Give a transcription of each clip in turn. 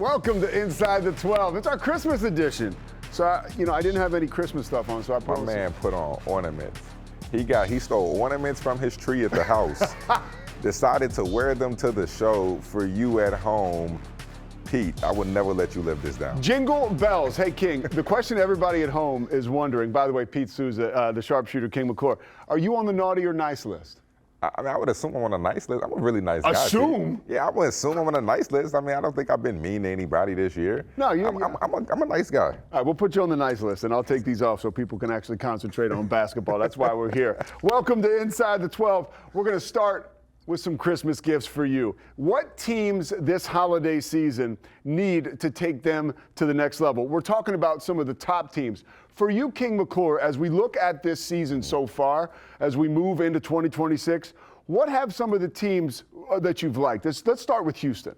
Welcome to Inside the 12. It's our Christmas edition. So, I didn't have any Christmas stuff on, so I put My man put on ornaments. He stole ornaments from his tree at the house, decided to wear them to the show for you at home. Pete, I would never let you live this down. Jingle bells. Hey, King, the question everybody at home is wondering, by the way, Pete Souza, the sharpshooter, King McClure, are you on the naughty or nice list? I would assume I'm on a nice list. I'm a really nice guy. Assume? Yeah, I would assume I'm on a nice list. I mean, I don't think I've been mean to anybody this year. No, I'm a nice guy. All right, we'll put you on the nice list, and I'll take these off so people can actually concentrate on basketball. That's why we're here. Welcome to Inside the 12. We're going to start with some Christmas gifts for you. What teams this holiday season need to take them to the next level? We're talking about some of the top teams. For you, King McClure, as we look at this season so far, as we move into 2026, what have some of the teams that you've liked? Let's start with Houston.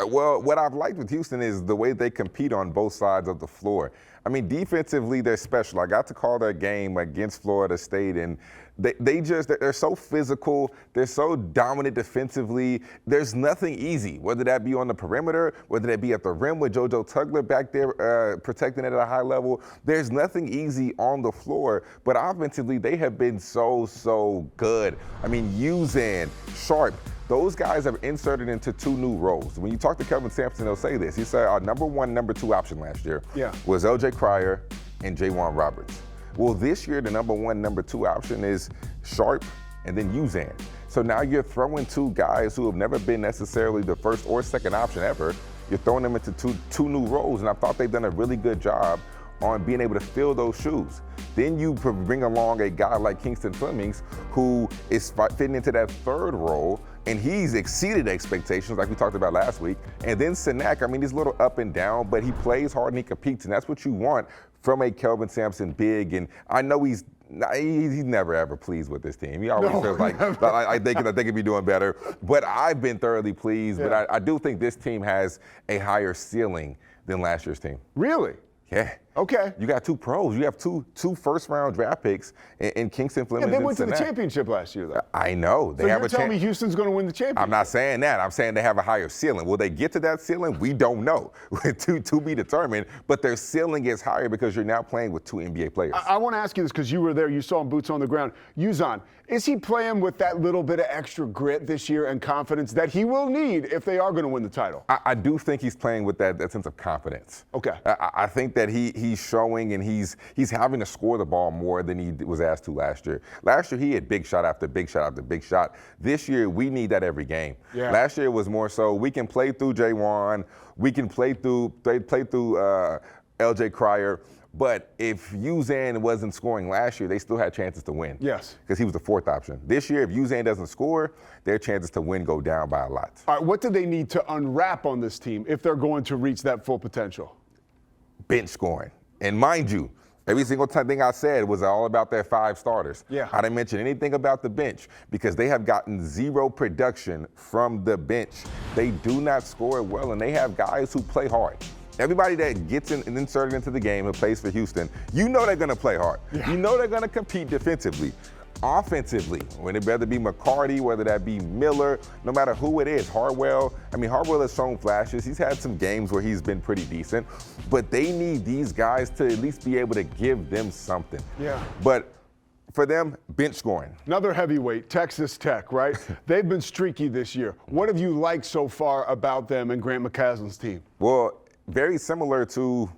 Well, what I've liked with Houston is the way they compete on both sides of the floor. I mean, defensively, they're special. I got to call that game against Florida State, and they're so physical. They're so dominant defensively. There's nothing easy, whether that be on the perimeter, whether that be at the rim with JoJo Tugler back there protecting it at a high level. There's nothing easy on the floor, but offensively, they have been so good. I mean, Uzan, Sharp, those guys have inserted into two new roles. When you talk to Kevin Sampson, he'll say this. He said our number one, number two option last year was LJ Cryer and J'Wan Roberts. Well, this year, the number one, number two option is Sharp and then Uzan. So now you're throwing two guys who have never been necessarily the first or second option ever. You're throwing them into two new roles, and I thought they've done a really good job on being able to fill those shoes. Then you bring along a guy like Kingston Flemings, who is fitting into that third role, and he's exceeded expectations like we talked about last week. And then Sinak, I mean, he's a little up and down, but he plays hard and he competes, and that's what you want from a Kelvin Sampson big. And I know he's never ever pleased with this team. He always feels like I think they could be doing better. But I've been thoroughly pleased. Yeah. But I do think this team has a higher ceiling than last year's team. Really? Yeah. Okay. You got two pros. You have two first-round draft picks in Kingston Flemings. Yeah, they went to the championship last year, though. I know. So you're telling me Houston's going to win the championship? I'm not saying that. I'm saying they have a higher ceiling. Will they get to that ceiling? We don't know. to be determined. But their ceiling is higher because you're now playing with two NBA players. I want to ask you this because you were there. You saw him boots on the ground. Uzan, is he playing with that little bit of extra grit this year and confidence that he will need if they are going to win the title? I do think he's playing with that sense of confidence. Okay. I think that he's showing, and he's having to score the ball more than he was asked to last year. Last year, he had big shot after big shot after big shot. This year, we need that every game. Yeah. Last year was more so we can play through J'Wan, we can play through LJ Cryer. But if Uzan wasn't scoring last year, they still had chances to win. Yes. Because he was the fourth option. This year, if Uzan doesn't score, their chances to win go down by a lot. All right, what do they need to unwrap on this team if they're going to reach that full potential? Bench scoring. And mind you, every single thing I said was all about their five starters. Yeah. I didn't mention anything about the bench because they have gotten zero production from the bench. They do not score well, and they have guys who play hard. Everybody that gets in and inserted into the game and plays for Houston, you know they're going to play hard. Yeah. You know they're going to compete defensively. Offensively, whether it be McCarty, whether that be Miller, no matter who it is, Harwell has shown flashes. He's had some games where he's been pretty decent, but they need these guys to at least be able to give them something. Yeah. But for them, bench scoring. Another heavyweight, Texas Tech, right? They've been streaky this year. What have you liked so far about them and Grant McCasland's team? Well, very similar to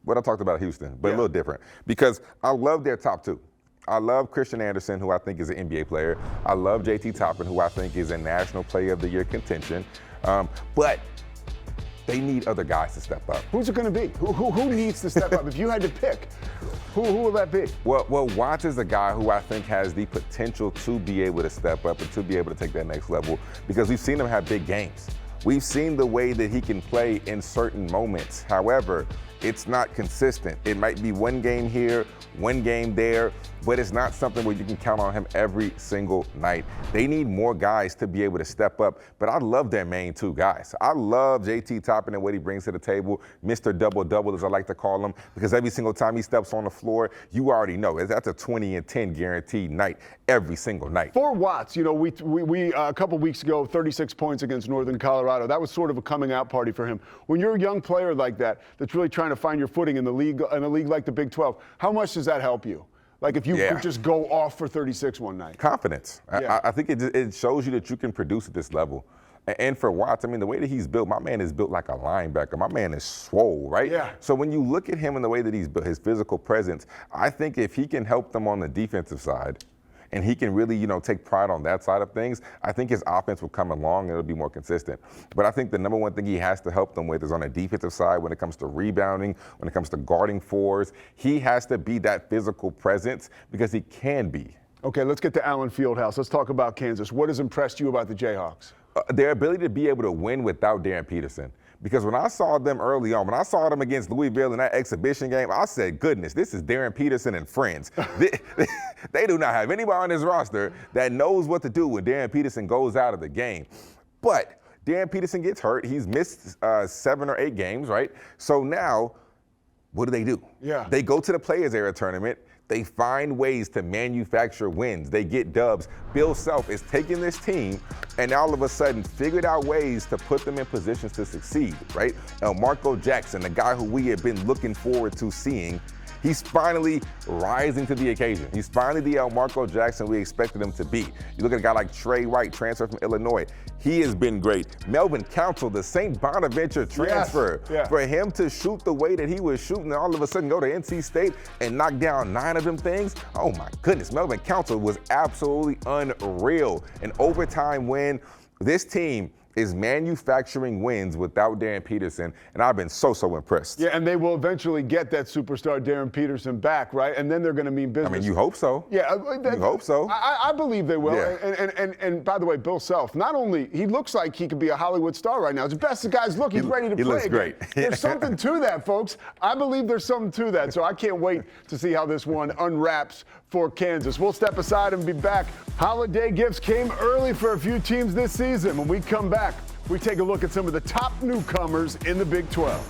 what I talked about at Houston, but a little different because I love their top two. I love Christian Anderson, who I think is an NBA player. I love JT Toppin, who I think is a National Player of the Year contention. But they need other guys to step up. Who's it going to be? Who needs to step up? If you had to pick, who will that be? Well, Watts is a guy who I think has the potential to be able to step up and to be able to take that next level because we've seen him have big games. We've seen the way that he can play in certain moments. However, it's not consistent. It might be one game here, one game there. but it's not something where you can count on him every single night. They need more guys to be able to step up, but I love their main two guys. I love JT Toppin and what he brings to the table, Mr. Double-Double, as I like to call him, because every single time he steps on the floor, you already know that's a 20 and 10 guaranteed night every single night. For Watts, you know, we a couple weeks ago, 36 points against Northern Colorado. That was sort of a coming out party for him. When you're a young player like that, that's really trying to find your footing in a league like the Big 12, how much does that help you? Like if you could just go off for 36 one night. Confidence. Yeah. I think it shows you that you can produce at this level. And for Watts, I mean, the way that he's built, my man is built like a linebacker. My man is swole, right? Yeah. So when you look at him and the way that he's built, his physical presence, I think if he can help them on the defensive side, and he can really, you know, take pride on that side of things, I think his offense will come along and it'll be more consistent. But I think the number one thing he has to help them with is on the defensive side when it comes to rebounding, when it comes to guarding fours. He has to be that physical presence because he can be. Okay, let's get to Allen Fieldhouse. Let's talk about Kansas. What has impressed you about the Jayhawks? Their ability to be able to win without Darren Peterson. Because when I saw them early on, when I saw them against Louisville in that exhibition game, I said, goodness, this is Darren Peterson and friends. They do not have anybody on this roster that knows what to do when Darren Peterson goes out of the game. But Darren Peterson gets hurt. He's missed 7 or 8 games, right? So now, what do? Yeah. They go to the Players Era tournament. They find ways to manufacture wins. They get dubs. Bill Self is taking this team and all of a sudden figured out ways to put them in positions to succeed, right? Marco Jackson, the guy who we have been looking forward to seeing, he's finally rising to the occasion. He's finally the Marco Jackson we expected him to be. You look at a guy like Trey White, transfer from Illinois. He has been great. Melvin Council, the St. Bonaventure transfer, for him to shoot the way that he was shooting and all of a sudden go to NC State and knock down 9 of them things, oh my goodness, Melvin Council was absolutely unreal. An overtime win. This team is manufacturing wins without Darren Peterson, and I've been so impressed. Yeah, and they will eventually get that superstar Darren Peterson back, right? And then they're going to mean business. I mean, you hope so. Yeah, you hope so. I believe they will. Yeah. And by the way, Bill Self, not only he looks like he could be a Hollywood star right now. As best the guys look, he's ready to play. He looks great. There's something to that, folks. I believe there's something to that. So I can't wait to see how this one unwraps for Kansas. We'll step aside and be back. Holiday gifts came early for a few teams this season. When we come back, we take a look at some of the top newcomers in the Big 12.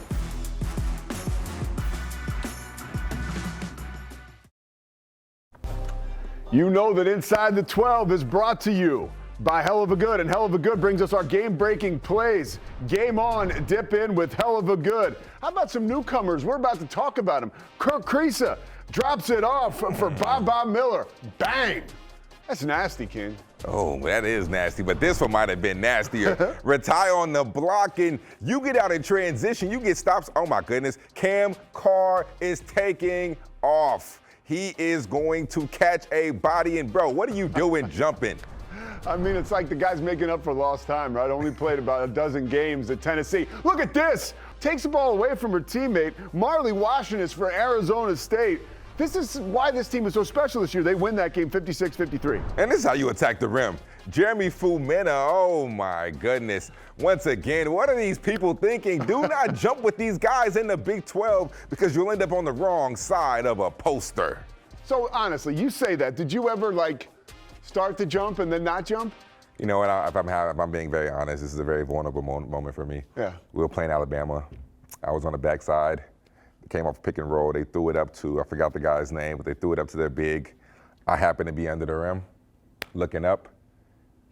You know that Inside the 12 is brought to you by Hell of a Good, and Hell of a Good brings us our game-breaking plays. Game on, dip in with Hell of a Good. How about some newcomers? We're about to talk about them. Kirk Creesa drops it off for Bob Miller. Bang! That's nasty, King. Oh, that is nasty, but this one might have been nastier. Retire on the block, and you get out in transition, you get stops. Oh, my goodness. Carr is taking off. He is going to catch a body, and, bro, what are you doing jumping? I mean, it's like the guy's making up for lost time, right? Only played about a dozen games at Tennessee. Look at this. Takes the ball away from her teammate. Marley Washington is for Arizona State. This is why this team is so special this year. They win that game 56-53. And this is how you attack the rim. Jeremy Fumena, oh my goodness. Once again, what are these people thinking? Do not jump with these guys in the Big 12 because you'll end up on the wrong side of a poster. So honestly, you say that. Did you ever start to jump and then not jump? You know what, if I'm being very honest, this is a very vulnerable moment for me. Yeah. We were playing Alabama. I was on the backside. Came off pick and roll. They threw it up to, I forgot the guy's name, but they threw it up to their big. I happened to be under the rim, looking up.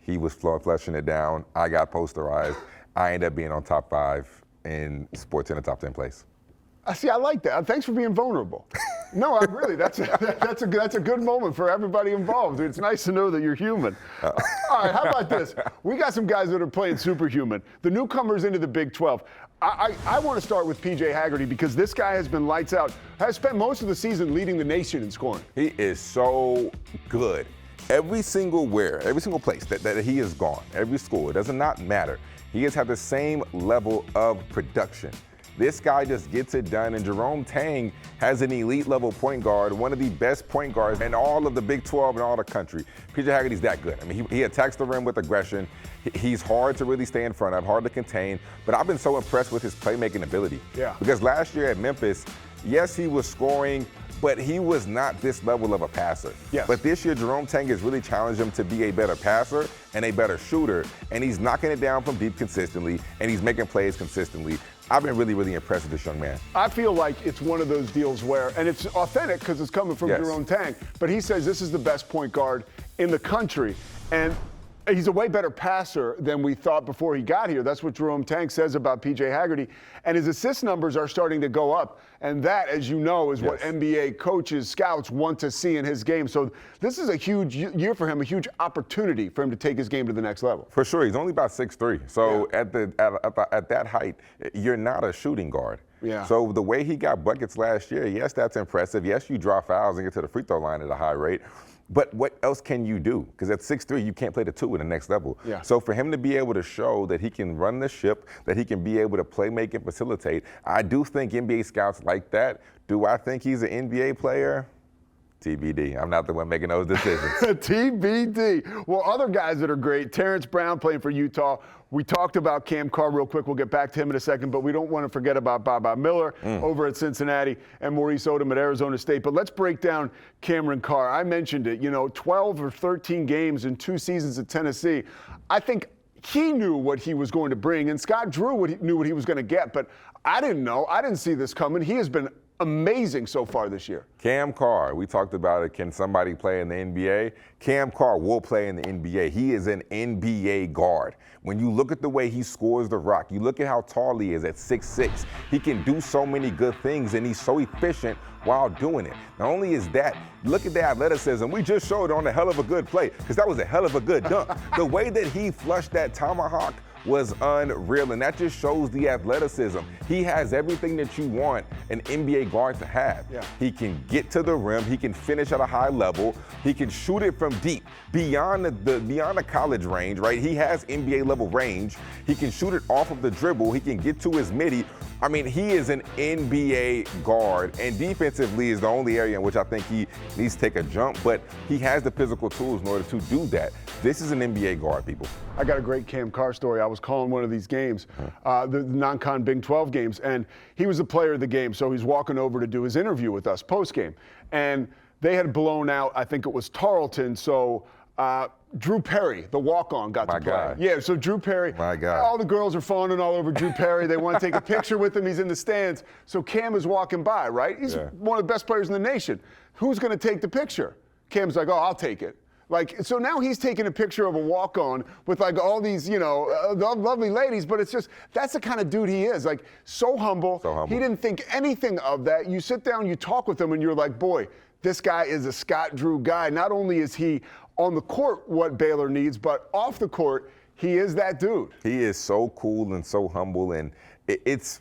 He was flushing it down. I got posterized. I ended up being on top 5 in sports in the top 10 place. See, I like that. Thanks for being vulnerable. No, really, that's a good moment for everybody involved. It's nice to know that you're human. All right, how about this? We got some guys that are playing superhuman. The newcomers into the Big 12. I want to start with P.J. Haggerty because this guy has been lights out. Has spent most of the season leading the nation in scoring. He is so good. Every single place that he has gone, every school, it does not matter. He has had the same level of production. This guy just gets it done, and Jerome Tang has an elite level point guard, one of the best point guards in all of the Big 12 and all the country. P.J. Haggerty's that good. I mean, he attacks the rim with aggression. He's hard to really stay in front of, hard to contain, but I've been so impressed with his playmaking ability. Yeah. Because last year at Memphis, yes, he was scoring, but he was not this level of a passer. Yes. But this year, Jerome Tang has really challenged him to be a better passer and a better shooter, and he's knocking it down from deep consistently, and he's making plays consistently. I've been really, really impressed with this young man. I feel like it's one of those deals where, and it's authentic because it's coming from Jerome Tang, but he says this is the best point guard in the country. And he's a way better passer than we thought before he got here. That's what Jerome Tang says about P.J. Haggerty. And his assist numbers are starting to go up. And that, as you know, is what NBA coaches, scouts want to see in his game. So this is a huge year for him, a huge opportunity for him to take his game to the next level. For sure. He's only about 6'3". So at that height, you're not a shooting guard. Yeah. So the way he got buckets last year, yes, that's impressive. Yes, you draw fouls and get to the free throw line at a high rate. But what else can you do? Because at 6'3", you can't play the 2 at the next level. Yeah. So for him to be able to show that he can run the ship, that he can be able to play, make, and facilitate, I do think NBA scouts like that. Do I think he's an NBA player? TBD. I'm not the one making those decisions. TBD. Well, other guys that are great, Terrence Brown playing for Utah. We talked about Cam Carr real quick. We'll get back to him in a second, but we don't want to forget about Baba Miller over at Cincinnati and Maurice Odom at Arizona State. But let's break down Cameron Carr. I mentioned it, 12 or 13 games in 2 seasons at Tennessee. I think he knew what he was going to bring, and Scott Drew knew what he was going to get, but I didn't know. I didn't see this coming. He has been amazing so far this year. Cam Carr, we talked about it. Can somebody play in the NBA? Cam Carr will play in the NBA. He is an NBA guard. When you look at the way he scores the rock, you look at how tall he is at 6'6". He can do so many good things, and he's so efficient while doing it. Not only is that, look at the athleticism. We just showed on a hell of a good play, because that was a hell of a good dunk. The way that he flushed that tomahawk was unreal, and that just shows the athleticism. He has everything that you want an NBA guard to have. Yeah. He can get to the rim, he can finish at a high level, he can shoot it from deep, beyond the college range, right? He has NBA level range. He can shoot it off of the dribble, he can get to his midi. I mean, he is an NBA guard, and defensively is the only area in which I think he needs to take a jump, but he has the physical tools in order to do that. This is an NBA guard, people. I got a great Cam Carr story. I was calling one of these games, the non-con Big 12 games, and he was the player of the game, so he's walking over to do his interview with us post-game. And they had blown out, I think it was Tarleton, so Drew Perry, the walk-on, got to play. guy. Yeah, so Drew Perry, My guy. all the girls are fawning all over Drew Perry. They want to take a picture with him. He's in the stands. So Cam is walking by, right? He's one of the best players in the nation. Who's going to take the picture? Cam's like, oh, I'll take it. So now he's taking a picture of a walk-on with all these, lovely ladies, but it's just, that's the kind of dude he is. So humble. He didn't think anything of that. You sit down, you talk with him, and you're like, boy, this guy is a Scott Drew guy. Not only is he on the court what Baylor needs, but off the court, he is that dude. He is so cool and so humble, and it's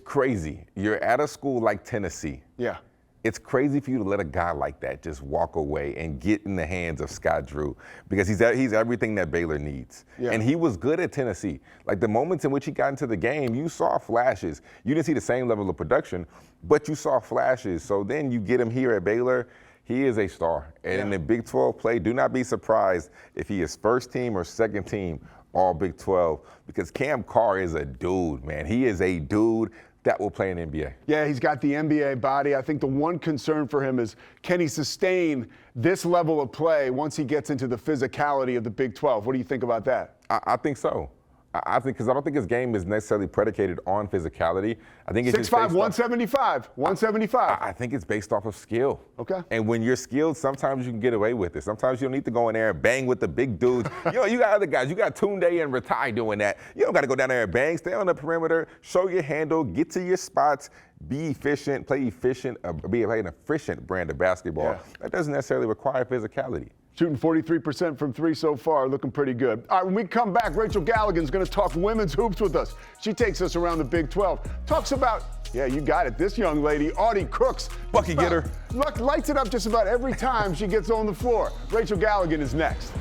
crazy. You're at a school like Tennessee. Yeah. It's crazy for you to let a guy like that just walk away and get in the hands of Scott Drew, because he's everything that Baylor needs. Yeah. And he was good at Tennessee. The moments in which he got into the game, you saw flashes. You didn't see the same level of production, but you saw flashes. So then you get him here at Baylor. He is a star. And in the Big 12 play, do not be surprised if he is first team or second team all Big 12, because Cam Carr is a dude, man. He is a dude that will play in the NBA. Yeah, he's got the NBA body. I think the one concern for him is, can he sustain this level of play once he gets into the physicality of the Big 12? What do you think about that? I think so. I think, because I don't think his game is necessarily predicated on physicality. I think it's 6'5", 175, 175. I think it's based off of skill. Okay. And when you're skilled, sometimes you can get away with it. Sometimes you don't need to go in there and bang with the big dudes. You got other guys. You got Tunde and Ratai doing that. You don't got to go down there and bang. Stay on the perimeter, show your handle, get to your spots, be efficient, play an efficient brand of basketball. Yeah. That doesn't necessarily require physicality. Shooting 43% from 3 so far, looking pretty good. All right, when we come back, Rachel Galligan's going to talk women's hoops with us. She takes us around the Big 12. Talks about, yeah, you got it, this young lady, Audie Crooks. Bucky getter. Lights it up just about every time she gets on the floor. Rachel Galligan is next.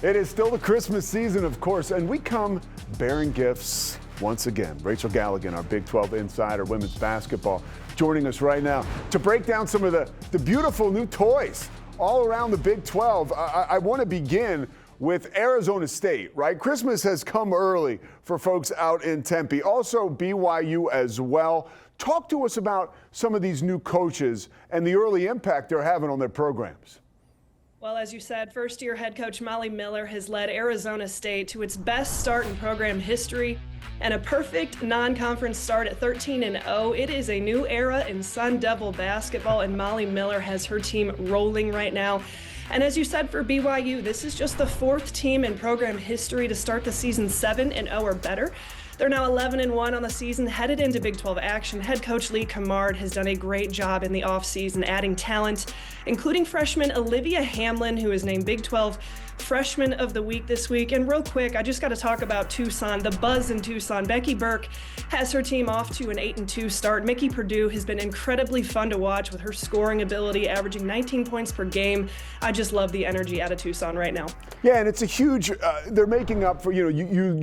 It is still the Christmas season, of course, and we come bearing gifts once again. Rachel Galligan, our Big 12 insider, women's basketball, joining us right now to break down some of the beautiful new toys all around the Big 12. I want to begin with Arizona State, right? Christmas has come early for folks out in Tempe. Also BYU as well. Talk to us about some of these new coaches and the early impact they're having on their programs. Well, as you said, first-year head coach Molly Miller has led Arizona State to its best start in program history and a perfect non-conference start at 13-0. It is a new era in Sun Devil basketball, and Molly Miller has her team rolling right now. And as you said, for BYU, this is just the fourth team in program history to start the season 7-0 or better. They're now 11-1 on the season, headed into Big 12 action. Head coach Lee Camard has done a great job in the offseason, adding talent, including freshman Olivia Hamlin, who is named Big 12 Freshman of the Week this week. And real quick, I just got to talk about Tucson, the buzz in Tucson. Becky Burke has her team off to an 8-2 start. Mickey Purdue has been incredibly fun to watch with her scoring ability, averaging 19 points per game. I just love the energy out of Tucson right now. Yeah, and it's a huge, they're making up for, you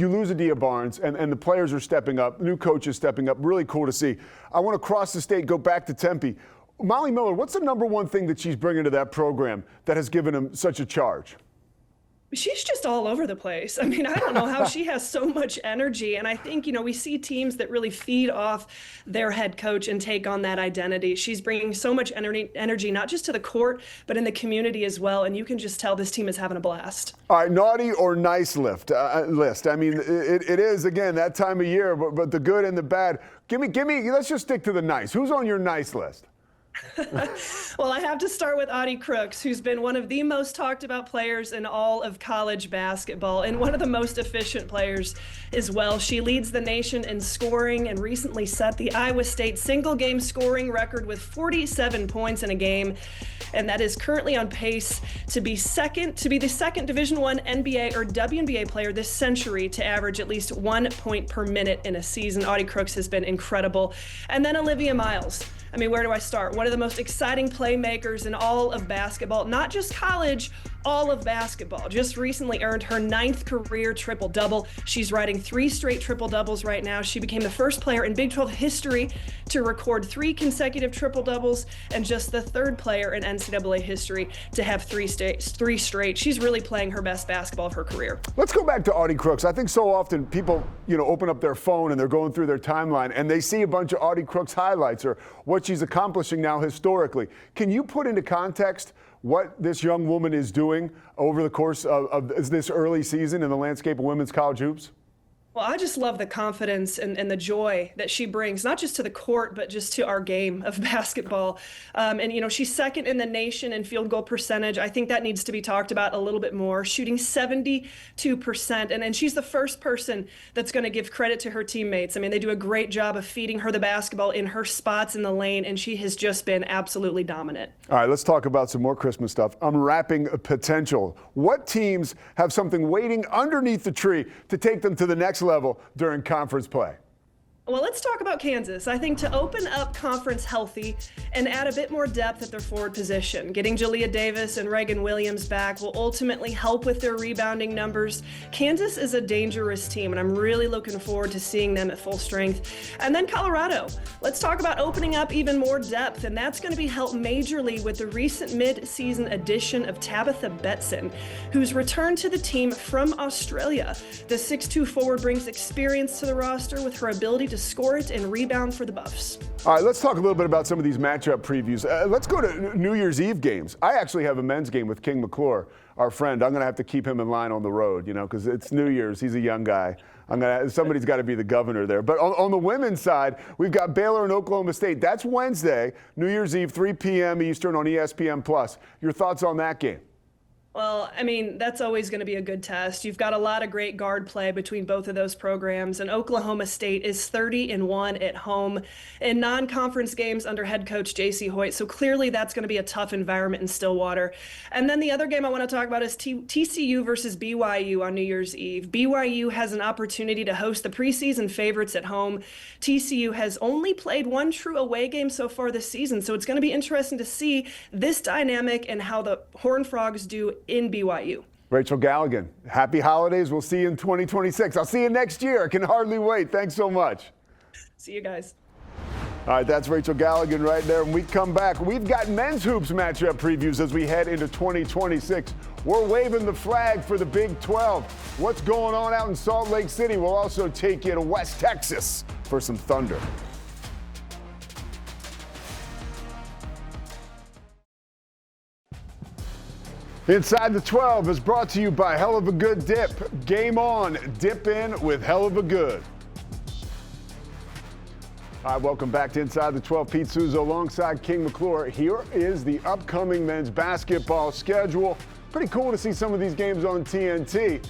lose Adia Barnes, and the players are stepping up, new coaches stepping up. Really cool to see. I want to cross the state, go back to Tempe. Molly Miller, what's the number one thing that she's bringing to that program that has given them such a charge? She's just all over the place. I mean, I don't know how she has so much energy. And I think, we see teams that really feed off their head coach and take on that identity. She's bringing so much energy, not just to the court, but in the community as well. And you can just tell this team is having a blast. All right, naughty or nice list. I mean, it is, again, that time of year, but the good and the bad. Give me, let's just stick to the nice. Who's on your nice list? Well, I have to start with Audie Crooks, who's been one of the most talked about players in all of college basketball and one of the most efficient players as well. She leads the nation in scoring and recently set the Iowa State single game scoring record with 47 points in a game. And that is currently on pace to be the second Division I NBA or WNBA player this century to average at least 1 point per minute in a season. Audie Crooks has been incredible. And then Olivia Miles. I mean, where do I start? One of the most exciting playmakers in all of basketball, not just college, all of basketball. Just recently earned her 9th career triple-double. She's riding 3 straight triple-doubles right now. She became the first player in Big 12 history to record 3 consecutive triple-doubles and just the 3rd player in NCAA history to have 3 straight. She's really playing her best basketball of her career. Let's go back to Audie Crooks. I think so often people, open up their phone and they're going through their timeline and they see a bunch of Audie Crooks highlights or what she's accomplishing now historically. Can you put into context what this young woman is doing over the course of this early season in the landscape of women's college hoops? Well, I just love the confidence and the joy that she brings, not just to the court, but just to our game of basketball. She's second in the nation in field goal percentage. I think that needs to be talked about a little bit more, shooting 72%. And she's the first person that's going to give credit to her teammates. I mean, they do a great job of feeding her the basketball in her spots in the lane, and she has just been absolutely dominant. All right, let's talk about some more Christmas stuff. Unwrapping potential. What teams have something waiting underneath the tree to take them to the next level during conference play? Well, let's talk about Kansas. I think to open up conference healthy and add a bit more depth at their forward position, getting Jalea Davis and Reagan Williams back will ultimately help with their rebounding numbers. Kansas is a dangerous team, and I'm really looking forward to seeing them at full strength. And then Colorado. Let's talk about opening up even more depth, and that's going to be helped majorly with the recent mid-season addition of Tabitha Betson, who's returned to the team from Australia. The 6'2" forward brings experience to the roster with her ability to score it and rebound for the Buffs. All right, let's talk a little bit about some of these matchup previews. Let's go to New Year's Eve games. I actually have a men's game with King McClure, our friend. I'm going to have to keep him in line on the road, because it's New Year's. He's a young guy. Somebody's got to be the governor there. But on the women's side, we've got Baylor and Oklahoma State. That's Wednesday, New Year's Eve, 3 p.m. Eastern on ESPN+. Your thoughts on that game? Well, I mean, that's always going to be a good test. You've got a lot of great guard play between both of those programs, and Oklahoma State is 30-1 at home in non-conference games under head coach J.C. Hoyt. So clearly that's going to be a tough environment in Stillwater. And then the other game I want to talk about is TCU versus BYU on New Year's Eve. BYU has an opportunity to host the preseason favorites at home. TCU has only played 1 true away game so far this season, so it's going to be interesting to see this dynamic and how the Horned Frogs do in BYU. Rachel Galligan, happy holidays. We'll see you in 2026. I'll see you next year. I can hardly wait. Thanks so much. See you guys. All right, that's Rachel Galligan right there. When we come back, we've got men's hoops matchup previews as we head into 2026. We're waving the flag for the Big 12. What's going on out in Salt Lake City? We'll also take you to West Texas for some thunder. Inside the 12 is brought to you by Hell of a Good Dip. Game on, dip in with Hell of a Good. Hi, welcome back to Inside the 12. Pete Souza alongside King McClure. Here is the upcoming men's basketball schedule. Pretty cool to see some of these games on TNT,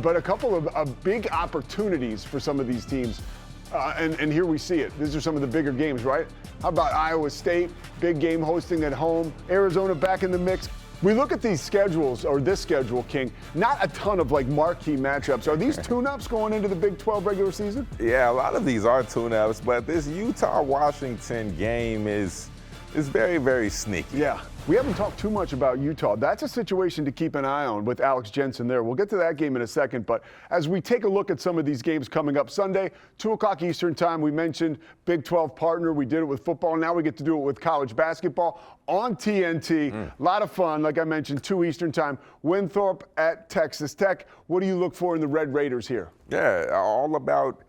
but a couple of big opportunities for some of these teams. And here we see it. These are some of the bigger games, right? How about Iowa State? Big game hosting at home. Arizona back in the mix. We look at these schedules, or this schedule, King, not a ton of like marquee matchups. Are these tune-ups going into the Big 12 regular season? Yeah, a lot of these are tune-ups, but this Utah-Washington game is very, very sneaky. Yeah. We haven't talked too much about Utah. That's a situation to keep an eye on with Alex Jensen there. We'll get to that game in a second, but as we take a look at some of these games coming up Sunday, 2 o'clock Eastern time, we mentioned Big 12 partner. We did it with football. Now we get to do it with college basketball on TNT. A lot of fun. Like I mentioned, 2 Eastern time, Winthrop at Texas Tech. What do you look for in the Red Raiders here? Yeah, all about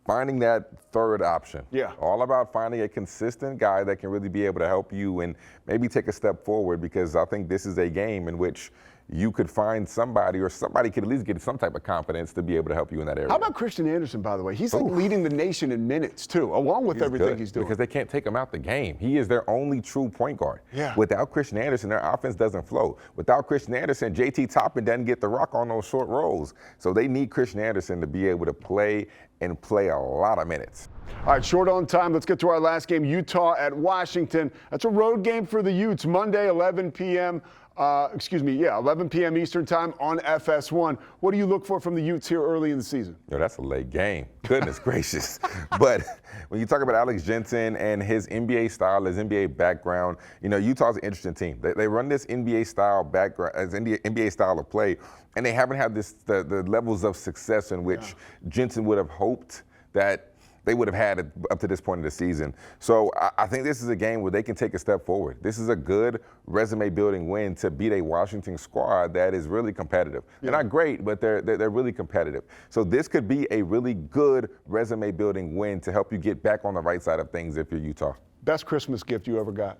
finding that third option. Yeah. All about finding a consistent guy that can really be able to help you and maybe take a step forward, because I think this is a game in which you could find somebody, or somebody could at least get some type of confidence to be able to help you in that area. How about Christian Anderson, by the way? He's like leading the nation in minutes, too, along with everything he's doing. Because they can't take him out the game. He is their only true point guard. Yeah. Without Christian Anderson, their offense doesn't flow. Without Christian Anderson, JT Toppin doesn't get the rock on those short rolls. So they need Christian Anderson to be able to play a lot of minutes. All right, short on time. Let's get to our last game, Utah at Washington. That's a road game for the Utes, Monday, 11 p.m. 11 p.m. Eastern time on FS1. What do you look for from the Utes here early in the season? Yo, that's a late game. Goodness gracious. But when you talk about Alex Jensen and his NBA style, his NBA background, Utah's an interesting team. They run this NBA style background, as NBA style of play, and they haven't had the levels of success in which Jensen would have hoped that they would have had up to this point of the season. So I think this is a game where they can take a step forward. This is a good resume-building win to beat a Washington squad that is really competitive. They're not great, but they're really competitive. So this could be a really good resume-building win to help you get back on the right side of things if you're Utah. Best Christmas gift you ever got?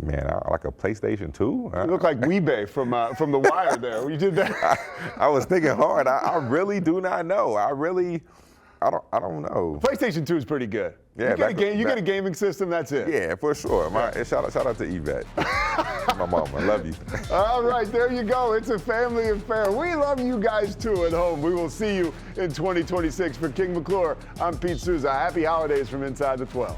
Man, like a PlayStation 2? You look like Weebay from The Wire there. You did that. I was thinking hard. I really do not know. I don't know. PlayStation 2 is pretty good. Yeah, you get a gaming system, that's it. Yeah, for sure. Shout out to Yvette. My mom, I love you. All right, there you go. It's a family affair. We love you guys too at home. We will see you in 2026. For King McClure, I'm Pete Souza. Happy holidays from Inside the 12.